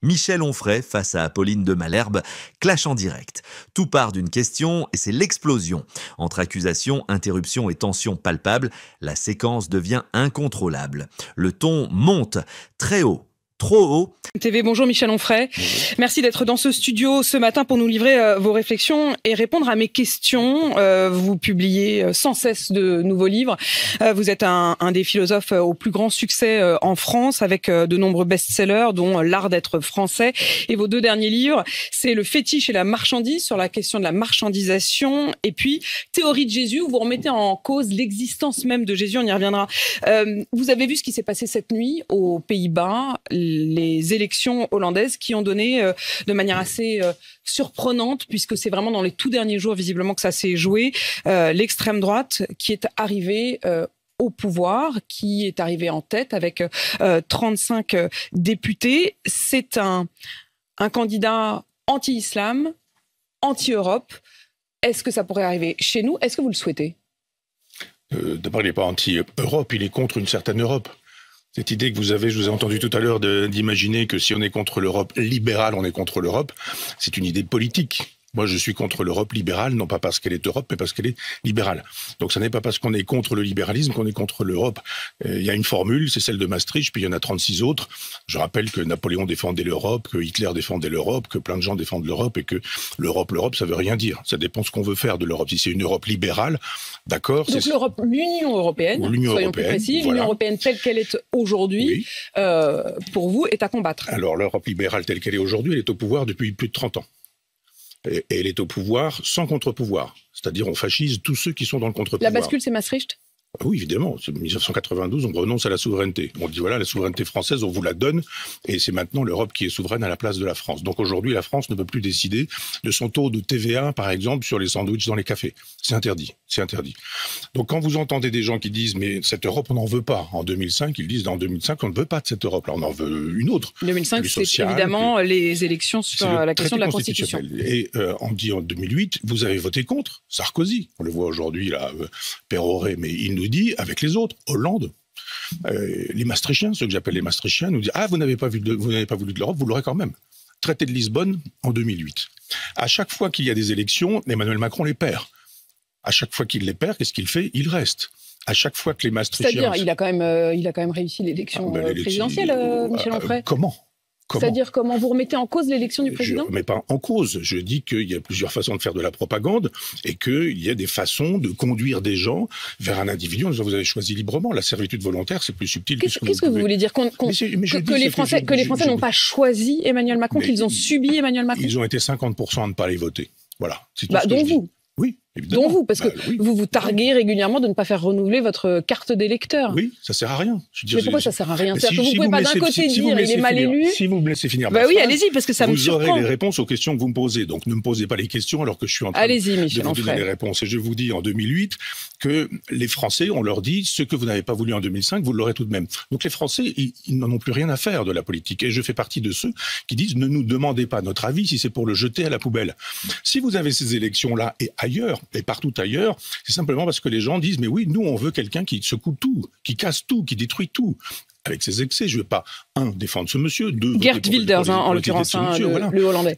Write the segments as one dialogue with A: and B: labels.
A: Michel Onfray face à Apolline de Malherbe, clash en direct. Tout part d'une question et c'est l'explosion. Entre accusations, interruptions et tensions palpables, la séquence devient incontrôlable. Le ton monte très haut. Trop haut.
B: TV, bonjour Michel Onfray. Merci d'être dans ce studio ce matin pour nous livrer vos réflexions et répondre à mes questions. Vous publiez sans cesse de nouveaux livres. Vous êtes un des philosophes au plus grand succès en France avec de nombreux best-sellers dont L'art d'être français. Et vos deux derniers livres, c'est Le fétiche et la marchandise sur la question de la marchandisation et puis Théorie de Jésus où vous remettez en cause l'existence même de Jésus. On y reviendra. Vous avez vu ce qui s'est passé cette nuit aux Pays-Bas, les élections hollandaises qui ont donné de manière assez surprenante, puisque c'est vraiment dans les tout derniers jours visiblement que ça s'est joué, l'extrême droite qui est arrivée au pouvoir, qui est arrivée en tête avec 35 députés. C'est un candidat anti-islam, anti-Europe. Est-ce que ça pourrait arriver chez nous? Est-ce que vous le souhaitez?
C: D'abord, il n'est pas anti-Europe, il est contre une certaine Europe. Cette idée que vous avez, je vous ai entendu tout à l'heure d'imaginer que si on est contre l'Europe libérale, on est contre l'Europe, c'est une idée politique. Moi, je suis contre l'Europe libérale, non pas parce qu'elle est Europe, mais parce qu'elle est libérale. Donc, ça n'est pas parce qu'on est contre le libéralisme qu'on est contre l'Europe. Il y a une formule, c'est celle de Maastricht, puis il y en a 36 autres. Je rappelle que Napoléon défendait l'Europe, que Hitler défendait l'Europe, que plein de gens défendent l'Europe, et que l'Europe, ça veut rien dire. Ça dépend ce qu'on veut faire de l'Europe. Si c'est une Europe libérale, d'accord.
B: Donc l'Union européenne, soyons plus précis,
C: voilà.
B: L'Union européenne telle qu'elle est aujourd'hui, oui. Pour vous, est à combattre.
C: Alors, l'Europe libérale telle qu'elle est aujourd'hui, elle est au pouvoir depuis plus de 30 ans. Et elle est au pouvoir sans contre-pouvoir. C'est-à-dire on fascise tous ceux qui sont dans le contre-pouvoir.
B: La bascule, c'est Maastricht ?
C: Oui, évidemment. En 1992, on renonce à la souveraineté. On dit voilà, la souveraineté française, on vous la donne, et c'est maintenant l'Europe qui est souveraine à la place de la France. Donc aujourd'hui, la France ne peut plus décider de son taux de TVA, par exemple, sur les sandwichs dans les cafés. C'est interdit. C'est interdit. Donc quand vous entendez des gens qui disent mais cette Europe, on n'en veut pas. En 2005, ils disent en 2005, on ne veut pas de cette Europe. Là, on en veut une autre.
B: 2005, c'est évidemment les élections sur la question de la Constitution.
C: Et on dit en 2008, vous avez voté contre Sarkozy. On le voit aujourd'hui, là, péroré, mais il nous dit, avec les autres, Hollande, les Maastrichtiens, ceux que j'appelle les Maastrichtiens, nous disent « Ah, vous n'avez pas voulu de l'Europe, vous l'aurez quand même ». Traité de Lisbonne en 2008. À chaque fois qu'il y a des élections, Emmanuel Macron les perd. À chaque fois qu'il les perd, qu'est-ce qu'il fait? Il reste. À chaque fois que les Maastrichtiens...
B: C'est-à-dire, il a quand même réussi l'élection présidentielle, Michel Onfray.
C: Comment?
B: C'est-à-dire comment vous remettez en cause l'élection du président?
C: Je ne remets pas en cause. Je dis qu'il y a plusieurs façons de faire de la propagande et qu'il y a des façons de conduire des gens vers un individu en disant vous avez choisi librement. La servitude volontaire, c'est plus subtil.
B: Qu'est-ce que vous voulez dire? Que les Français n'ont pas choisi Emmanuel Macron, qu'ils ont subi Emmanuel Macron?
C: Ils ont été 50% à ne pas les voter. Voilà.
B: Donc vous.
C: Oui, évidemment.
B: Dont vous, parce que vous vous targuez régulièrement de ne pas faire renouveler votre carte d'électeur.
C: Oui, ça sert à rien.
B: Mais pourquoi ça sert à rien? C'est-à-dire que vous pouvez pas d'un côté dire il est mal élu.
C: Si vous me laissez finir.
B: Oui, allez-y, parce que ça me surprend.
C: Vous aurez les réponses aux questions que vous me posez. Donc ne me posez pas les questions alors que je suis en train de vous donner les réponses. Et je vous dis en 2008 que les Français, on leur dit ce que vous n'avez pas voulu en 2005, vous l'aurez tout de même. Donc les Français, ils n'en ont plus rien à faire de la politique. Et je fais partie de ceux qui disent ne nous demandez pas notre avis si c'est pour le jeter à la poubelle. Si vous avez ces élections-là et ailleurs, et partout ailleurs, c'est simplement parce que les gens disent mais oui, nous on veut quelqu'un qui secoue tout, qui casse tout, qui détruit tout. Avec ses excès, je ne vais pas, défendre ce monsieur, Geert
B: Wilders, en l'occurrence, le Hollandais.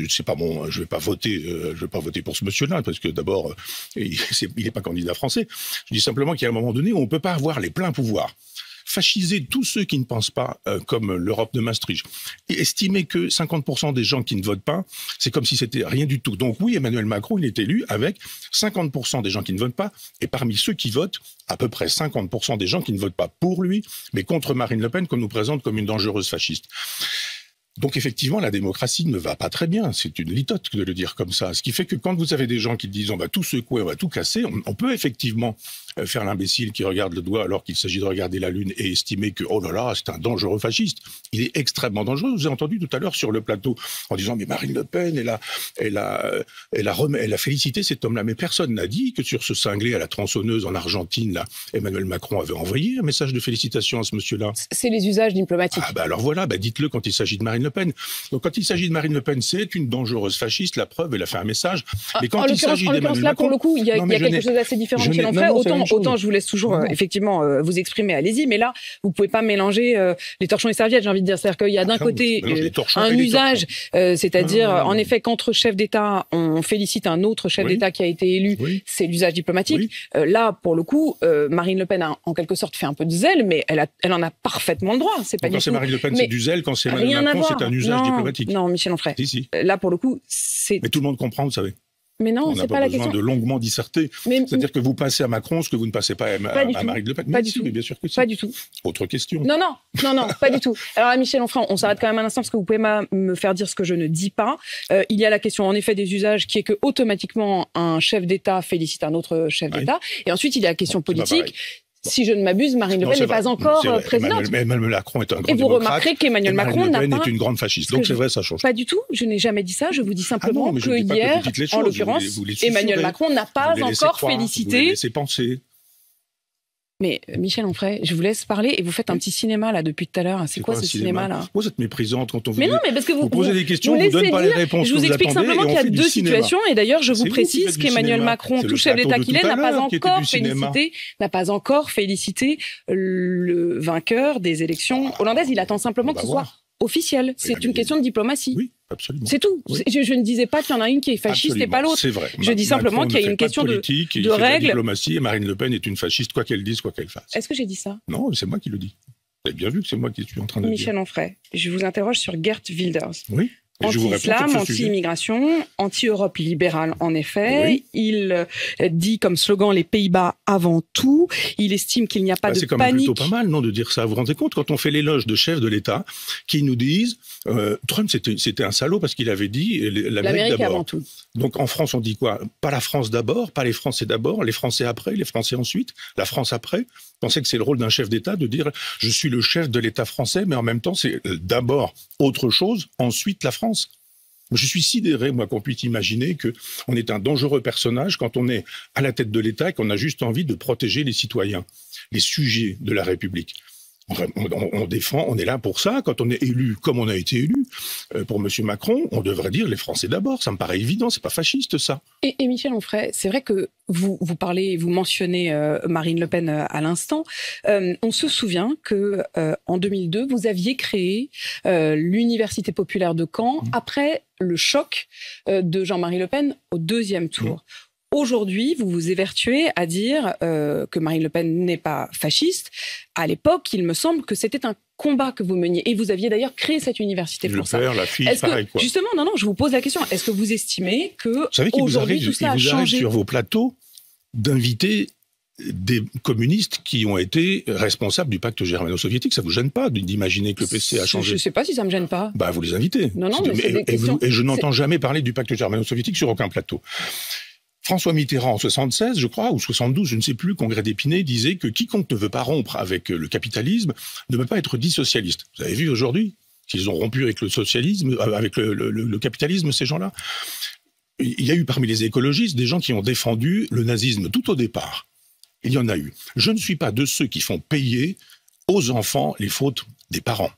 C: C'est pas bon, je vais pas voter pour ce monsieur-là, parce que d'abord, il n'est pas candidat français. Je dis simplement qu'il y a un moment donné où on ne peut pas avoir les pleins pouvoirs. Fasciser tous ceux qui ne pensent pas comme l'Europe de Maastricht. Et estimer que 50% des gens qui ne votent pas, c'est comme si c'était rien du tout. Donc oui, Emmanuel Macron, il est élu avec 50% des gens qui ne votent pas, et parmi ceux qui votent, à peu près 50% des gens qui ne votent pas pour lui, mais contre Marine Le Pen, qu'on nous présente comme une dangereuse fasciste. Donc effectivement, la démocratie ne va pas très bien. C'est une litote de le dire comme ça. Ce qui fait que quand vous avez des gens qui disent on va tout secouer, on va tout casser, on peut effectivement faire l'imbécile qui regarde le doigt alors qu'il s'agit de regarder la Lune et estimer que oh là là, c'est un dangereux fasciste. Il est extrêmement dangereux. Je vous ai entendu tout à l'heure sur le plateau en disant mais Marine Le Pen, elle a félicité cet homme-là. Mais personne n'a dit que sur ce cinglé à la tronçonneuse en Argentine, là, Emmanuel Macron avait envoyé un message de félicitations à ce monsieur-là.
B: C'est les usages diplomatiques.
C: Ah bah alors voilà, dites-le quand il s'agit de Marine Le Pen. Donc quand il s'agit de Marine Le Pen, c'est une dangereuse fasciste. La preuve, elle a fait un message.
B: Mais quand il s'agit d'Emmanuel Macron, là pour le coup, il y a quelque chose d'assez différent de chez l'Onfray.
C: grand-chose.
B: autant je vous laisse toujours effectivement vous exprimer, allez-y, mais là, vous pouvez pas mélanger les torchons et serviettes, j'ai envie de dire. C'est-à-dire qu'il y a d'un côté un usage, c'est-à-dire en effet qu'entre chefs d'État, on félicite un autre chef d'État qui a été élu, c'est l'usage diplomatique. Là, pour le coup, Marine Le Pen a en quelque sorte fait un peu de zèle, mais elle en a parfaitement le droit. C'est pas du
C: quand
B: tout.
C: c'est Marine Le Pen, c'est du zèle. Quand c'est Emmanuel Macron, c'est un usage diplomatique.
B: Non, Michel Onfray.
C: Si.
B: Là, pour le coup, c'est...
C: Mais tout le monde comprend, vous savez.
B: Mais non, c'est pas la question.
C: On n'a pas besoin de longuement disserter. C'est-à-dire que vous passez à Macron ce que vous ne passez pas à Marine Le Pen.
B: Pas du tout.
C: Mais bien sûr que si.
B: Pas du tout.
C: Autre question.
B: Non, pas du tout. Alors là, Michel Onfray, on s'arrête quand même un instant parce que vous pouvez me faire dire ce que je ne dis pas. Il y a la question en effet des usages qui est que automatiquement un chef d'État félicite un autre chef d'État. Et ensuite, il y a la question politique. Si je ne m'abuse, Marine Le Pen n'est pas encore présidente.
C: Emmanuel Macron est un grand
B: Et vous
C: démocrate.
B: remarquerez qu'Emmanuel Macron n'a pas...
C: Marine Le Pen est une grande fasciste. Donc c'est vrai, ça change.
B: Pas du tout. Je n'ai jamais dit ça. Je vous dis simplement que hier, en l'occurrence, Emmanuel Macron n'a pas encore félicité...
C: Vous les laissez penser.
B: Mais Michel Onfray, je vous laisse parler et vous faites un petit cinéma là depuis tout à l'heure. C'est quoi ce cinéma-là?
C: Vous êtes méprisante quand on vous...
B: Mais non, mais parce que vous
C: posez des questions, vous ne donnez pas les réponses.
B: Je vous explique simplement qu'il y a deux situations et d'ailleurs je vous précise qu'Emmanuel Macron, tout chef d'État qu'il est, n'a pas encore félicité le vainqueur des élections hollandaises. Il attend simplement que ce soit officiel. C'est une question de diplomatie.
C: Oui, absolument.
B: C'est tout. Oui. Je ne disais pas qu'il y en a une qui est fasciste et pas l'autre.
C: C'est vrai.
B: Je dis simplement qu'il y a une question de règles.
C: De diplomatie et Marine Le Pen est une fasciste, quoi qu'elle dise, quoi qu'elle fasse.
B: Est-ce que j'ai dit ça?
C: Non, c'est moi qui le dis. Vous avez bien vu que c'est moi qui suis en train de dire.
B: Michel Onfray, je vous interroge sur Geert Wilders.
C: Oui.
B: Anti-islam, anti-immigration, anti-Europe libérale, en effet. Oui. Il dit comme slogan les Pays-Bas avant tout. Il estime qu'il n'y a pas de panique.
C: C'est quand même plutôt pas mal, non, de dire ça. Vous vous rendez compte, quand on fait l'éloge de chefs de l'État qui nous disent Trump, c'était un salaud parce qu'il avait dit l'Amérique d'abord. Avant tout. Donc en France, on dit quoi? Pas la France d'abord, pas les Français d'abord, les Français après, les Français ensuite, la France après. Vous pensez que c'est le rôle d'un chef d'État de dire je suis le chef de l'État français, mais en même temps, c'est d'abord autre chose, ensuite la France. Je suis sidéré, moi, qu'on puisse imaginer qu'on est un dangereux personnage quand on est à la tête de l'État et qu'on a juste envie de protéger les citoyens, les sujets de la République. On défend, on est là pour ça. Quand on est élu, comme on a été élu, pour M. Macron, on devrait dire les Français d'abord. Ça me paraît évident, c'est pas fasciste, ça.
B: Et Michel Onfray, c'est vrai que vous mentionnez Marine Le Pen à l'instant. On se souvient que en 2002, vous aviez créé l'Université populaire de Caen après le choc de Jean-Marie Le Pen au deuxième tour. Aujourd'hui, vous vous évertuez à dire que Marine Le Pen n'est pas fasciste. À l'époque, il me semble que c'était un combat que vous meniez. Et vous aviez d'ailleurs créé cette université pour ça.
C: Le père, la fille, pareil, quoi.
B: Justement, non, je vous pose la question. Est-ce que vous estimez que
C: vous savez
B: aujourd'hui tout ça a changé?
C: Arrive sur vos plateaux d'inviter des communistes qui ont été responsables du pacte germano-soviétique. Ça vous gêne pas d'imaginer que le PC a changé?
B: Je sais pas si ça me gêne pas.
C: Bah, vous les invitez.
B: Non, mais c'est des questions.
C: Et je n'entends jamais parler du pacte germano-soviétique sur aucun plateau. François Mitterrand, en 76, je crois, ou 72, je ne sais plus, congrès d'Épinay, disait que quiconque ne veut pas rompre avec le capitalisme ne peut pas être dit socialiste. Vous avez vu aujourd'hui qu'ils ont rompu avec le socialisme, avec le capitalisme, ces gens-là? Il y a eu parmi les écologistes des gens qui ont défendu le nazisme tout au départ. Il y en a eu. Je ne suis pas de ceux qui font payer aux enfants les fautes des parents.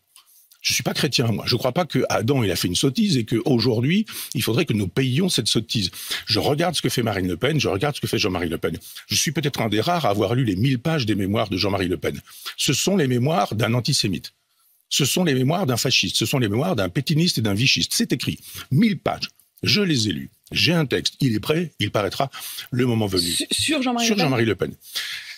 C: Je suis pas chrétien, moi. Je crois pas que Adam, il a fait une sottise et qu'aujourd'hui, il faudrait que nous payions cette sottise. Je regarde ce que fait Marine Le Pen, je regarde ce que fait Jean-Marie Le Pen. Je suis peut-être un des rares à avoir lu les 1000 pages des mémoires de Jean-Marie Le Pen. Ce sont les mémoires d'un antisémite. Ce sont les mémoires d'un fasciste. Ce sont les mémoires d'un pétiniste et d'un vichiste. C'est écrit. 1000 pages. Je les ai lus. J'ai un texte. Il est prêt. Il paraîtra le moment venu.
B: Sur Jean-Marie
C: Le Pen.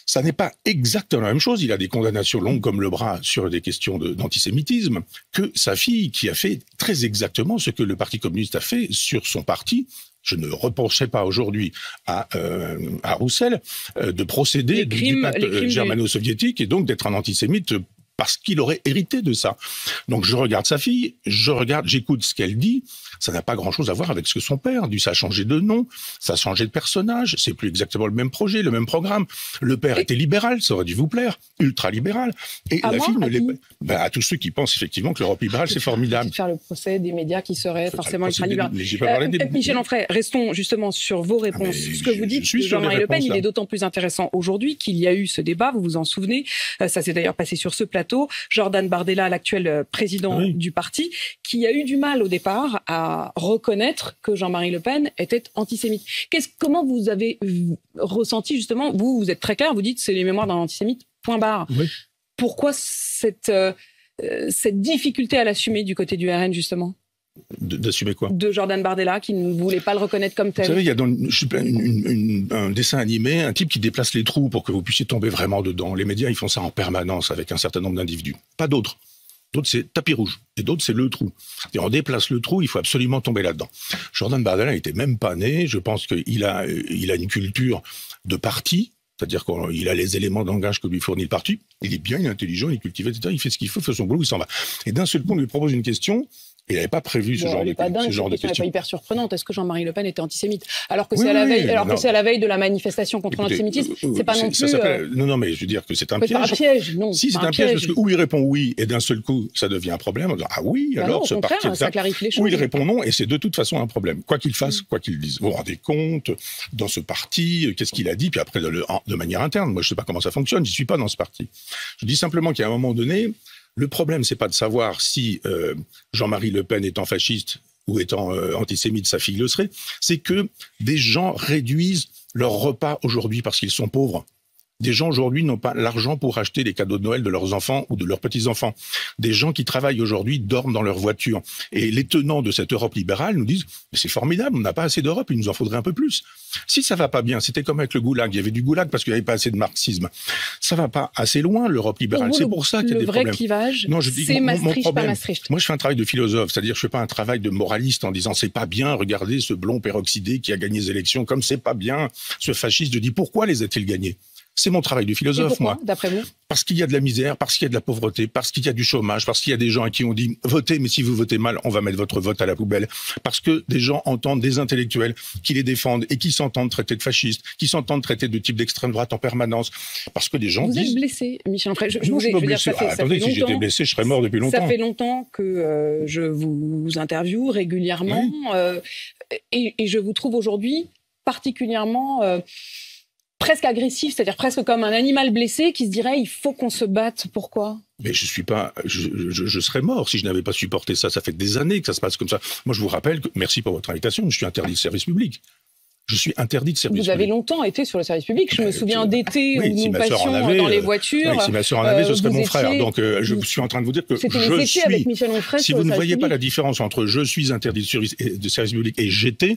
C: Ça n'est pas exactement la même chose. Il a des condamnations longues comme le bras sur des questions d'antisémitisme que sa fille, qui a fait très exactement ce que le Parti communiste a fait sur son parti. Je ne reprocherai pas aujourd'hui à Roussel de procéder du pacte germano-soviétique et donc d'être un antisémite parce qu'il aurait hérité de ça. Donc je regarde sa fille, j'écoute ce qu'elle dit. Ça n'a pas grand-chose à voir avec ce que son père dit. Ça a changé de nom, ça a changé de personnage. C'est plus exactement le même projet, le même programme. Le père était libéral, ça aurait dû vous plaire, ultra-libéral. Et la fille ne l'est pas. À tous ceux qui pensent effectivement que l'Europe libérale, c'est formidable.
B: Faire le procès des médias qui seraient forcément ultra-libéraux.
C: Michel
B: Onfray, restons justement sur vos réponses. Ce que vous dites de Jean-Marie Le Pen, il est d'autant plus intéressant aujourd'hui qu'il y a eu ce débat, vous vous en souvenez. Ça s'est d'ailleurs passé sur ce plateau plateau, Jordan Bardella, l'actuel président du parti, qui a eu du mal au départ à reconnaître que Jean-Marie Le Pen était antisémite. Comment vous avez ressenti justement, vous êtes très clair, vous dites c'est les mémoires d'un antisémite, point barre. Oui. Pourquoi cette difficulté à l'assumer du côté du RN justement ?
C: D'assumer quoi?
B: De Jordan Bardella, qui ne voulait pas le reconnaître comme tel.
C: Vous savez, il y a dans un dessin animé, un type qui déplace les trous pour que vous puissiez tomber vraiment dedans. Les médias, ils font ça en permanence avec un certain nombre d'individus. Pas d'autres. D'autres, c'est tapis rouge. Et d'autres, c'est le trou. Et on déplace le trou, il faut absolument tomber là-dedans. Jordan Bardella n'était même pas né. Je pense qu'il a une culture de parti. C'est-à-dire qu'il a les éléments de langage que lui fournit le parti. Il est bien, il est intelligent, il est cultivé, etc. Il fait ce qu'il faut, il fait son boulot, il s'en va. Et d'un seul coup, on lui propose une question. Il n'avait pas prévu ce genre de question.
B: Elle n'est pas hyper surprenante. Est-ce que Jean-Marie Le Pen était antisémite? Alors que c'est à la veille, c'est à la veille de la manifestation contre l'antisémitisme, c'est pas non plus.
C: Non, mais je veux dire que c'est un piège.
B: C'est pas un piège, non.
C: Si, c'est un piège parce que où il répond oui et d'un seul coup ça devient un problème. On dit, ah oui, alors
B: non,
C: ce parti
B: ça clarifie les choses.
C: Où il répond non et c'est de toute façon un problème. Quoi qu'il fasse, quoi qu'il dise. Vous vous rendez compte dans ce parti, qu'est-ce qu'il a dit, puis après de manière interne. Moi, je sais pas comment ça fonctionne. Je suis pas dans ce parti. Je dis simplement qu'à un moment donné. Le problème, c'est pas de savoir si Jean-Marie Le Pen étant fasciste ou étant antisémite, sa fille le serait, c'est que des gens réduisent leur repas aujourd'hui parce qu'ils sont pauvres. Des gens aujourd'hui n'ont pas l'argent pour acheter les cadeaux de Noël de leurs enfants ou de leurs petits-enfants. Des gens qui travaillent aujourd'hui dorment dans leur voiture. Et les tenants de cette Europe libérale nous disent « c'est formidable, on n'a pas assez d'Europe, il nous en faudrait un peu plus ». Si ça va pas bien, c'était comme avec le goulag, il y avait du goulag parce qu'il n'y avait pas assez de marxisme. Ça va pas assez loin, l'Europe libérale. C'est pour ça qu'il y a des problèmes.
B: Le vrai clivage,
C: non, je dis
B: c'est Maastricht,
C: problème,
B: pas Maastricht.
C: Moi, je fais un travail de philosophe, c'est-à-dire je fais pas un travail de moraliste en disant « c'est pas bien, regardez ce blond peroxydé qui a gagné les élections, comme c'est pas bien, ce fasciste de dit pourquoi les a-t-il gagnés ?» C'est mon travail de philosophe, moi.
B: D'après vous?
C: Parce qu'il y a de la misère, parce qu'il y a de la pauvreté, parce qu'il y a du chômage, parce qu'il y a des gens à qui on dit votez, mais si vous votez mal, on va mettre votre vote à la poubelle. Parce que des gens entendent des intellectuels qui les défendent et qui s'entendent traiter de fascistes, qui s'entendent traiter de type d'extrême droite en permanence. Parce que des gens disent...
B: Vous êtes blessé, Michel Onfray.
C: Attendez, si j'étais blessé, je serais mort depuis longtemps.
B: Ça fait longtemps que je vous interviewe régulièrement et je vous trouve aujourd'hui particulièrement... presque agressif, c'est-à-dire presque comme un animal blessé qui se dirait il faut qu'on se batte. Pourquoi?
C: Mais je suis pas, je serais mort si je n'avais pas supporté ça. Ça fait des années que ça se passe comme ça. Moi, je vous rappelle que, merci pour votre invitation, je suis interdit de service public. Je suis interdit de service public.
B: Vous avez longtemps été sur le service public. Je me souviens d'été où nous passions dans les voitures.
C: Oui, si ma sœur en avait, ce serait mon frère. Donc, je suis en train de vous dire que je suis...
B: avec Michel Onfray.
C: Si vous ne voyez pas la différence entre je suis interdit de service public et j'étais,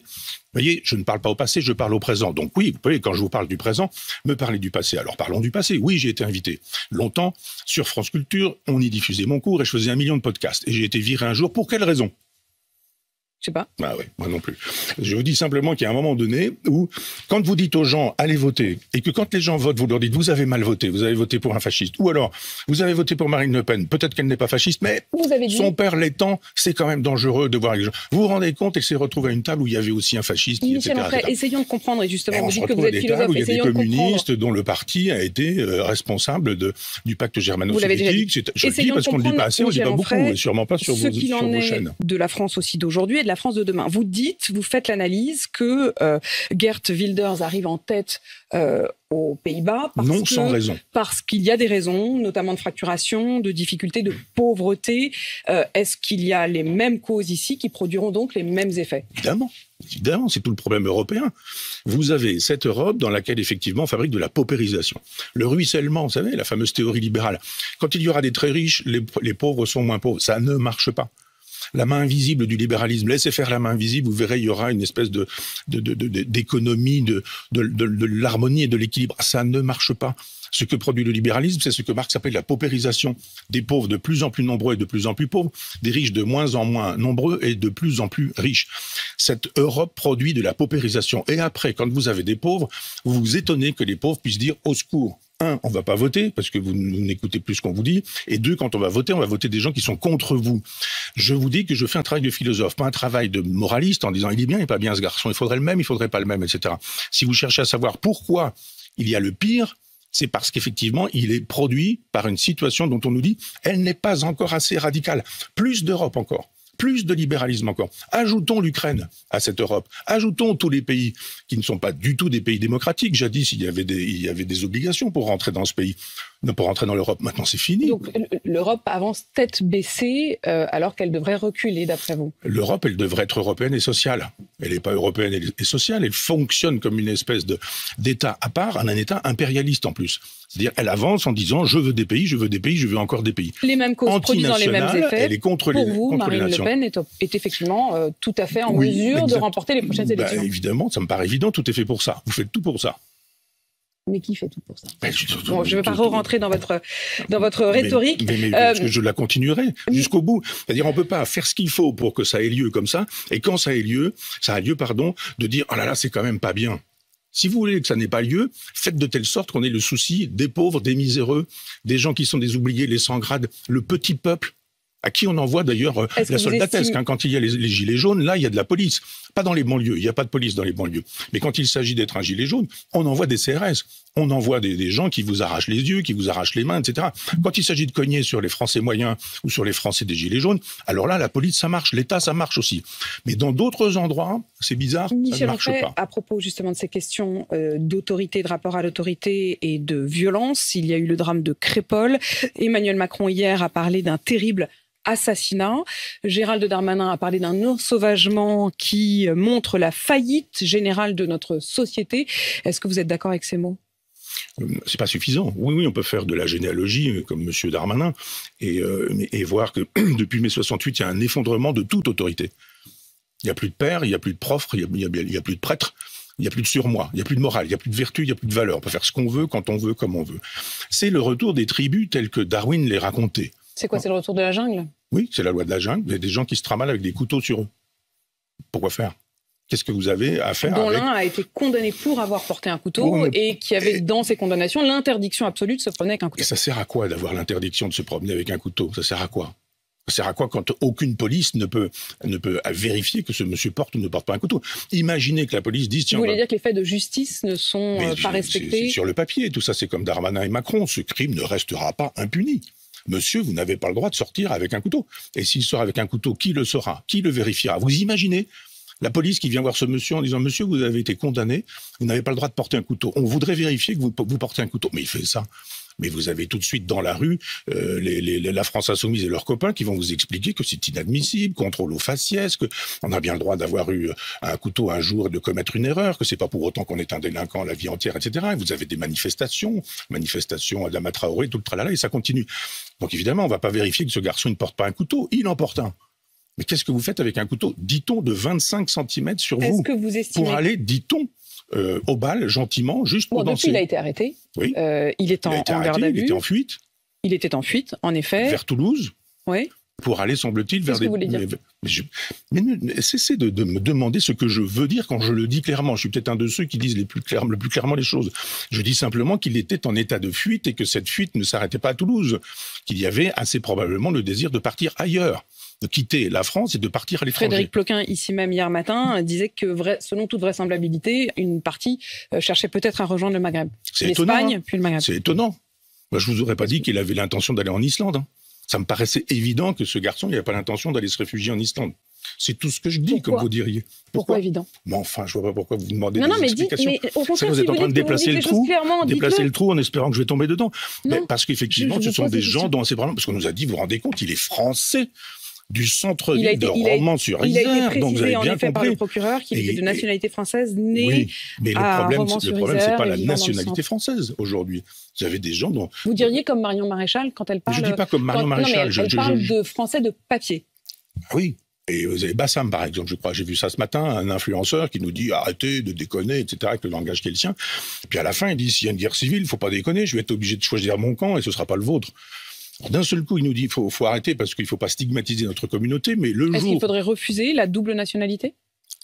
C: vous voyez, je ne parle pas au passé, je parle au présent. Donc oui, vous voyez, quand je vous parle du présent, me parlez du passé. Alors parlons du passé. Oui, j'ai été invité longtemps sur France Culture. On y diffusait mon cours et je faisais 1 million de podcasts. Et j'ai été viré un jour. Pour quelle raison?
B: Je sais pas.
C: Ah ouais, moi non plus. Je vous dis simplement qu'il y a un moment donné où, quand vous dites aux gens allez voter, et que quand les gens votent, vous leur dites vous avez mal voté, vous avez voté pour un fasciste, ou alors vous avez voté pour Marine Le Pen, peut-être qu'elle n'est pas fasciste, mais son père l'étant, c'est quand même dangereux de voir les gens. Vous vous rendez compte, elle s'est retrouvée à une table où il y avait aussi un fasciste,
B: Michel Onfray, essayons de comprendre, et justement, vous dites que vous êtes philosophe,
C: où il y a des communistes dont le parti a été responsable du pacte germano-soviétique. Je le dis parce qu'on ne le dit pas assez, on ne le dit pas beaucoup, et sûrement pas sur vos chaînes.
B: De la France aussi d'aujourd'hui et de la France de demain. Vous faites l'analyse que Geert Wilders arrive en tête aux Pays-Bas.
C: Sans raison.
B: Parce qu'il y a des raisons, notamment de fracturation, de difficultés, de pauvreté. Est-ce qu'il y a les mêmes causes ici qui produiront donc les mêmes effets?
C: Évidemment, c'est tout le problème européen. Vous avez cette Europe dans laquelle, effectivement, on fabrique de la paupérisation. Le ruissellement, vous savez, la fameuse théorie libérale. Quand il y aura des très riches, les pauvres sont moins pauvres. Ça ne marche pas. La main invisible du libéralisme, laissez faire la main invisible, vous verrez, il y aura une espèce d'économie, de l'harmonie et de l'équilibre. Ça ne marche pas. Ce que produit le libéralisme, c'est ce que Marx appelle la paupérisation. Des pauvres de plus en plus nombreux et de plus en plus pauvres, des riches de moins en moins nombreux et de plus en plus riches. Cette Europe produit de la paupérisation. Et après, quand vous avez des pauvres, vous vous étonnez que les pauvres puissent dire au secours. 1, on va pas voter parce que vous n'écoutez plus ce qu'on vous dit. Et 2, quand on va voter des gens qui sont contre vous. Je vous dis que je fais un travail de philosophe, pas un travail de moraliste en disant il est bien, il n'est pas bien ce garçon, il faudrait le même, il faudrait pas le même, etc. Si vous cherchez à savoir pourquoi il y a le pire, c'est parce qu'effectivement, il est produit par une situation dont on nous dit elle n'est pas encore assez radicale. Plus d'Europe encore. plus de libéralisme encore. Ajoutons l'Ukraine à cette Europe. Ajoutons tous les pays qui ne sont pas du tout des pays démocratiques. Jadis, il y avait des obligations pour rentrer dans ce pays, pour rentrer dans l'Europe. Maintenant, c'est fini.
B: Donc l'Europe avance tête baissée alors qu'elle devrait reculer, d'après vous?
C: L'Europe, elle devrait être européenne et sociale. Elle n'est pas européenne et sociale. Elle fonctionne comme une espèce d'État à part, un État impérialiste en plus. C'est-à-dire, elle avance en disant « je veux des pays, je veux des pays, je veux encore des pays ».
B: Les mêmes causes produisant les mêmes effets.
C: Elle est contre
B: Pour
C: les,
B: vous,
C: contre
B: Marine
C: les nations.
B: Le Pen est effectivement tout à fait en mesure de remporter les prochaines élections.
C: Évidemment, ça me paraît évident, tout est fait pour ça. Vous faites tout pour ça.
B: Mais qui fait tout pour ça?
C: Bon,
B: je ne vais pas rentrer dans votre rhétorique.
C: Parce que je la continuerai jusqu'au bout. C'est-à-dire, on ne peut pas faire ce qu'il faut pour que ça ait lieu comme ça, et quand ça a lieu, de dire « oh là là, c'est quand même pas bien ». Si vous voulez que ça n'ait pas lieu, faites de telle sorte qu'on ait le souci des pauvres, des miséreux, des gens qui sont des oubliés, les sans grade, le petit peuple, à qui on envoie d'ailleurs la soldatesque. Quand il y a les gilets jaunes, là, il y a de la police. Pas dans les banlieues, il n'y a pas de police dans les banlieues. Mais quand il s'agit d'être un gilet jaune, on envoie des CRS. On envoie des gens qui vous arrachent les yeux, qui vous arrachent les mains, etc. Quand il s'agit de cogner sur les Français moyens ou sur les Français des gilets jaunes, alors là, la police, ça marche. L'État, ça marche aussi. Mais dans d'autres endroits, c'est bizarre, ça ne marche pas.
B: À propos justement de ces questions d'autorité, de rapport à l'autorité et de violence, il y a eu le drame de Crépol. Emmanuel Macron, hier, a parlé d'un terrible assassinat. Gérald Darmanin a parlé d'un ensauvagement qui montre la faillite générale de notre société. Est-ce que vous êtes d'accord avec ces mots?
C: C'est pas suffisant. Oui, on peut faire de la généalogie comme Monsieur Darmanin et voir que depuis mai 68, il y a un effondrement de toute autorité. Il n'y a plus de père, il n'y a plus de prof, il n'y a plus de prêtre, il n'y a plus de surmoi, il n'y a plus de morale, il n'y a plus de vertu, il n'y a plus de valeur. On peut faire ce qu'on veut, quand on veut, comme on veut. C'est le retour des tribus tels que Darwin les racontait.
B: C'est quoi, c'est le retour de la jungle?
C: Oui, c'est la loi de la jungle. Il y a des gens qui se tramalent avec des couteaux sur eux. Pourquoi faire? Qu'est-ce que vous avez à faire
B: dont l'un a été condamné pour avoir porté un couteau et qui avait dans ses condamnations l'interdiction absolue de se promener avec un couteau.
C: Et ça sert à quoi d'avoir l'interdiction de se promener avec un couteau? Ça sert à quoi? Ça sert à quoi quand aucune police ne peut vérifier que ce monsieur porte ou ne porte pas un couteau? Imaginez que la police dise...
B: Vous voulez dire que les faits de justice ne sont pas respectés?
C: C'est sur le papier, tout ça c'est comme Darmanin et Macron. Ce crime ne restera pas impuni. Monsieur, vous n'avez pas le droit de sortir avec un couteau. Et s'il sort avec un couteau, qui le saura? Qui le vérifiera? Vous imaginez la police qui vient voir ce monsieur en disant « Monsieur, vous avez été condamné, vous n'avez pas le droit de porter un couteau. On voudrait vérifier que vous portez un couteau. » Mais il fait ça. Mais vous avez tout de suite dans la rue la France Insoumise et leurs copains qui vont vous expliquer que c'est inadmissible, contrôle aux faciès, qu'on a bien le droit d'avoir eu un couteau un jour et de commettre une erreur, que c'est pas pour autant qu'on est un délinquant la vie entière, etc. Et vous avez des manifestations à Adama Traoré, tout le tralala, et ça continue. Donc évidemment, on va pas vérifier que ce garçon ne porte pas un couteau, il en porte un. Mais qu'est-ce que vous faites avec un couteau, dit-on, de 25 cm sur vous?
B: Est-ce que vous estimez...
C: Pour aller, dit-on, au bal, gentiment, juste pour danser.
B: Depuis, il a été arrêté.
C: Oui.
B: Il est en garde à vue.
C: Il était en fuite.
B: Il était en fuite, en effet.
C: Vers Toulouse.
B: Oui.
C: Pour aller, semble-t-il, vers
B: des... Qu'est-ce que vous voulez dire?
C: Mais cessez de me demander ce que je veux dire quand je le dis clairement. Je suis peut-être un de ceux qui disent le plus clairement les choses. Je dis simplement qu'il était en état de fuite et que cette fuite ne s'arrêtait pas à Toulouse. Qu'il y avait assez probablement le désir de partir ailleurs, de quitter la France et de partir à l'étranger.
B: Frédéric Ploquin, ici même hier matin, disait que, selon toute vraisemblabilité, une partie cherchait peut-être à rejoindre le Maghreb.
C: C'est étonnant.
B: L'Espagne, puis le Maghreb.
C: C'est étonnant. Moi, je vous aurais pas dit qu'il avait l'intention d'aller en Islande. Ça me paraissait évident que ce garçon n'avait pas l'intention d'aller se réfugier en Islande. C'est tout ce que je dis, comme vous diriez.
B: Pourquoi évident?
C: Mais enfin, je vois pas pourquoi vous demandez
B: des
C: explications.
B: Mais au contraire,
C: vous êtes en train de déplacer le trou en espérant que je vais tomber dedans.
B: Non,
C: mais parce qu'effectivement, ce sont des gens dont c'est probablement... Parce qu'on nous a dit, vous vous rendez compte, il est français du centre-ville de Romans-sur-Isère.
B: Il a été
C: donc vous avez
B: précisé en
C: bien
B: effet
C: compris.
B: par le procureur qu'il était de nationalité française, né
C: oui, mais le problème, c'est pas la
B: et
C: nationalité française aujourd'hui. Vous avez des gens dont...
B: Vous diriez comme Marion Maréchal quand elle parle...
C: Je dis pas comme Marion Maréchal.
B: Elle parle de français de papier.
C: Ah oui. Et vous avez Bassam, par exemple, je crois. J'ai vu ça ce matin, un influenceur qui nous dit arrêtez de déconner, etc., avec le langage qui est le sien. Et puis à la fin, il dit s'il y a une guerre civile, il faut pas déconner, je vais être obligé de choisir mon camp et ce sera pas le vôtre. D'un seul coup, il nous dit faut arrêter parce qu'il faut pas stigmatiser notre communauté, mais le jour...
B: Est-ce qu'il faudrait refuser la double nationalité?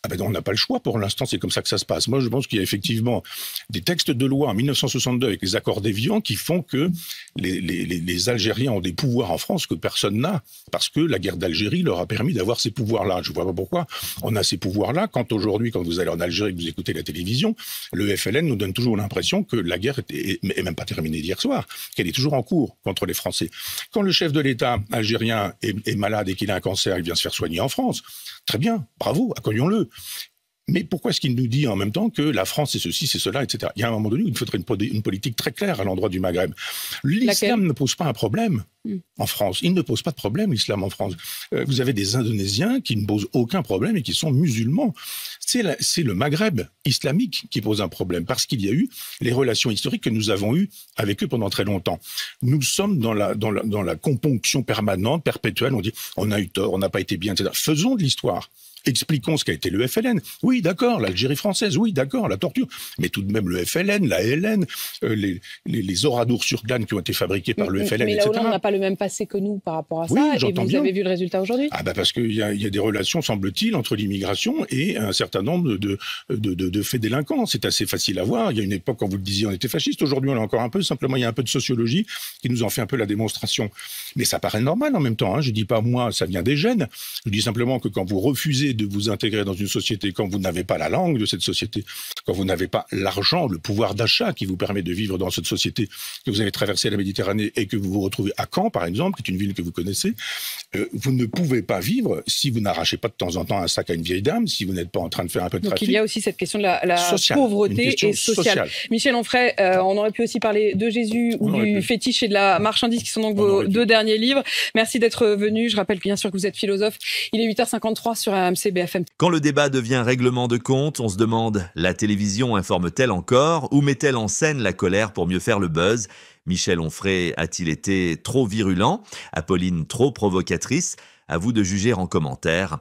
C: Ah ben on n'a pas le choix pour l'instant, c'est comme ça que ça se passe. Moi, je pense qu'il y a effectivement des textes de loi en 1962 avec les accords d'Évian qui font que les Algériens ont des pouvoirs en France que personne n'a, parce que la guerre d'Algérie leur a permis d'avoir ces pouvoirs-là. Je ne vois pas pourquoi on a ces pouvoirs-là quand aujourd'hui, quand vous allez en Algérie et que vous écoutez la télévision, le FLN nous donne toujours l'impression que la guerre est même pas terminée d'hier soir, qu'elle est toujours en cours contre les Français. Quand le chef de l'État algérien est malade et qu'il a un cancer, il vient se faire soigner en France. Très bien, bravo, accueillons-le. Mais pourquoi est-ce qu'il nous dit en même temps que la France c'est ceci, c'est cela, etc. Il y a un moment donné où il faudrait une politique très claire à l'endroit du Maghreb. L'islam ne pose pas un problème en France. Il ne pose pas de problème, l'islam en France. Vous avez des Indonésiens qui ne posent aucun problème et qui sont musulmans. C'est le Maghreb islamique qui pose un problème, parce qu'il y a eu les relations historiques que nous avons eues avec eux pendant très longtemps. Nous sommes dans la componction permanente, perpétuelle. On dit on a eu tort, on n'a pas été bien, etc. Faisons de l'histoire. Expliquons ce qu'a été le FLN. Oui, d'accord, l'Algérie française. Oui, d'accord, la torture. Mais tout de même, le FLN, la LN, les oradours sur glane qui ont été fabriqués par le FLN,
B: mais
C: etc.
B: Mais la Hollande n'a pas le même passé que nous par rapport à ça.
C: Oui,
B: et vous avez vu le résultat aujourd'hui?
C: Ah bah parce qu'il y a des relations, semble-t-il, entre l'immigration et un certain nombre de faits délinquants. C'est assez facile à voir. Il y a une époque, quand vous le disiez, on était fasciste. Aujourd'hui, on l'a encore un peu. Simplement, il y a un peu de sociologie qui nous en fait un peu la démonstration. Mais ça paraît normal en même temps. Je dis pas, moi, ça vient des gènes. Je dis simplement que quand vous refusez de vous intégrer dans une société, quand vous n'avez pas la langue de cette société, quand vous n'avez pas l'argent, le pouvoir d'achat qui vous permet de vivre dans cette société, que vous avez traversé la Méditerranée et que vous vous retrouvez à Caen, par exemple, qui est une ville que vous connaissez, vous ne pouvez pas vivre si vous n'arrachez pas de temps en temps un sac à une vieille dame, si vous n'êtes pas en train de faire un peu de trafic.
B: Donc il y a aussi cette question de la pauvreté et sociale. Michel Onfray, on aurait pu aussi parler de Jésus ou du fétiche et de la marchandise, qui sont donc vos deux derniers livres. Merci d'être venu. Je rappelle bien sûr que vous êtes philosophe. Il est 8h53 sur RMC BFM.
A: Quand le débat devient règlement de compte, on se demande, la télévision informe-t-elle encore ou met-elle en scène la colère pour mieux faire le buzz? Michel Onfray a-t-il été trop virulent? Apolline trop provocatrice? À vous de juger en commentaire.